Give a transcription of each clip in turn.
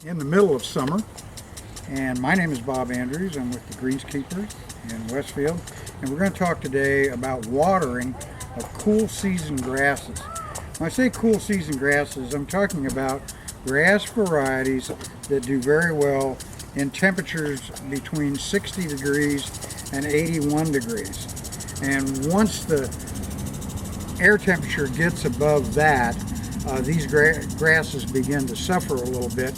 in the middle of summer, and my name is Bob Andrews. I'm with the Greenskeeper in Westfield, and we're going to talk today about watering of cool season grasses. When I say cool season grasses, I'm talking about grass varieties that do very well in temperatures between 60 degrees and 81 degrees. And once the air temperature gets above that, these grasses begin to suffer a little bit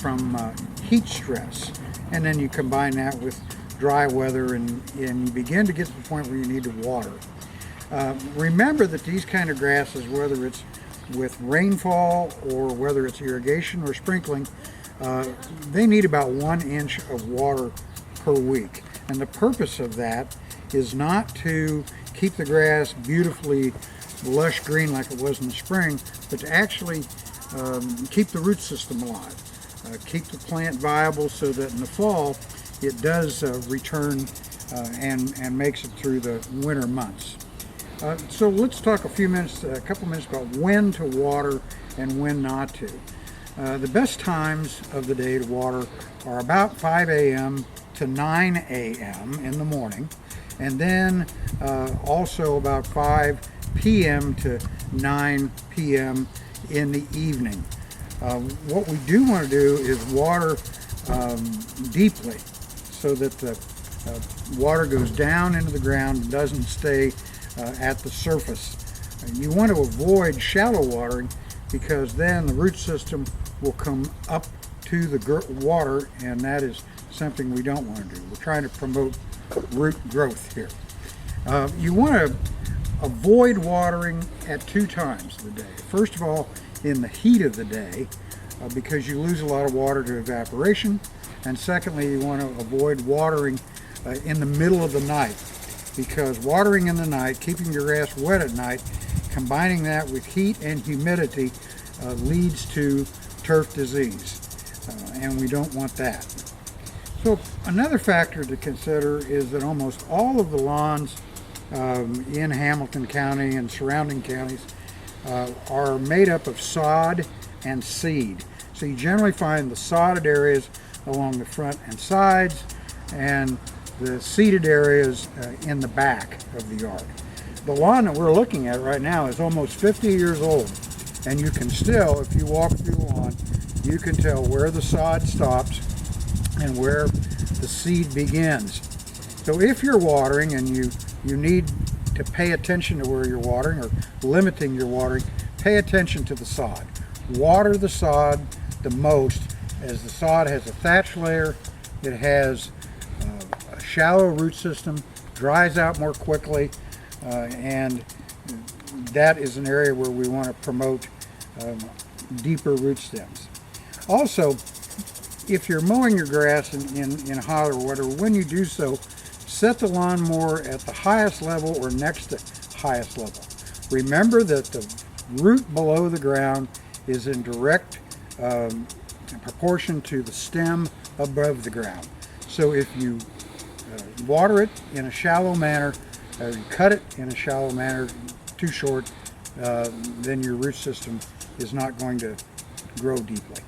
from heat stress. And then you combine that with dry weather and you begin to get to the point where you need to water. Remember that these kind of grasses, whether it's with rainfall or whether it's irrigation or sprinkling, they need about 1 inch of water per week. And the purpose of that is not to keep the grass beautifully lush green like it was in the spring, but to actually keep the root system alive, keep the plant viable so that in the fall it does return and makes it through the winter months. So let's talk a couple minutes about when to water and when not to. The best times of the day to water are about 5 a.m. to 9 a.m. in the morning, and then also about 5 p.m. to 9 p.m. in the evening. What we do want to do is water deeply so that the water goes down into the ground and doesn't stay at the surface. You want to avoid shallow watering because then the root system will come up to the water, and that is something we don't want to do. We're trying to promote root growth here. You want to avoid watering at 2 times a day. First of all, in the heat of the day, because you lose a lot of water to evaporation, and secondly, you want to avoid watering in the middle of the night, because watering in the night, keeping your grass wet at night, combining that with heat and humidity leads to turf disease, and we don't want that. So another factor to consider is that almost all of the lawns in Hamilton County and surrounding counties are made up of sod and seed. So you generally find the sodded areas along the front and sides, and the seeded areas in the back of the yard. The lawn that we're looking at right now is almost 50 years old, and you can still, if you walk through the lawn, you can tell where the sod stops and where the seed begins. So if you're watering and you need to pay attention to where you're watering or limiting your watering, pay attention to the sod. Water the sod the most, as the sod has a thatch layer, it has a shallow root system, dries out more quickly, and that is an area where we want to promote deeper root stems. Also, if you're mowing your grass in hot or whatever, when you do so, set the lawnmower at the highest level or next to highest level. Remember that the root below the ground is in direct proportion to the stem above the ground. So if you water it in a shallow manner, or you cut it in a shallow manner, too short, then your root system is not going to grow deeply.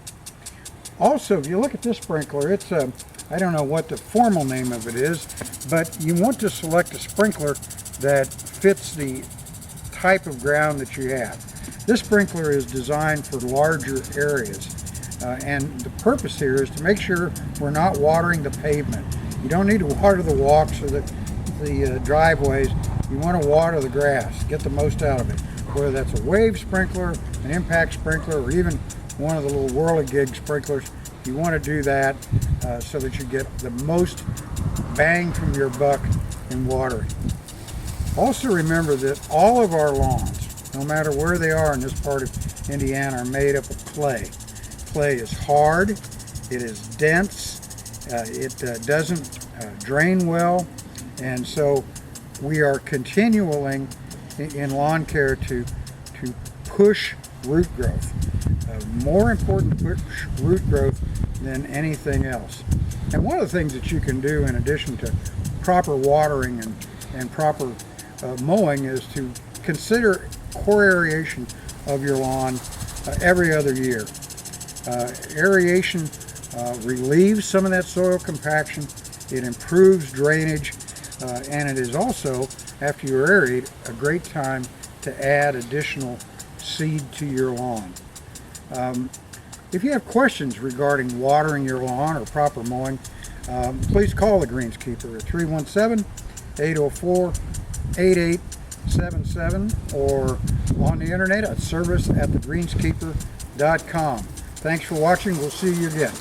Also, if you look at this sprinkler, it's I don't know what the formal name of it is, but you want to select a sprinkler that fits the type of ground that you have. This sprinkler is designed for larger areas, and the purpose here is to make sure we're not watering the pavement. You don't need to water the walks or the driveways. You want to water the grass, get the most out of it. Whether that's a wave sprinkler, an impact sprinkler, or even one of the little whirligig sprinklers, you want to do that so that you get the most bang from your buck in watering. Also remember that all of our lawns, no matter where they are in this part of Indiana, are made up of clay. Clay is hard, it is dense, it doesn't drain well, and so we are continuing in lawn care to push root growth. More important to push root growth than anything else. And one of the things that you can do in addition to proper watering and proper mowing is to consider core aeration of your lawn every other year. Aeration relieves some of that soil compaction. It improves drainage, and it is also, after you aerate, a great time to add additional seed to your lawn. If you have questions regarding watering your lawn or proper mowing, please call the Greenskeeper at 317-804-8877 or on the internet at service@thegreenskeeper.com. Thanks for watching. We'll see you again.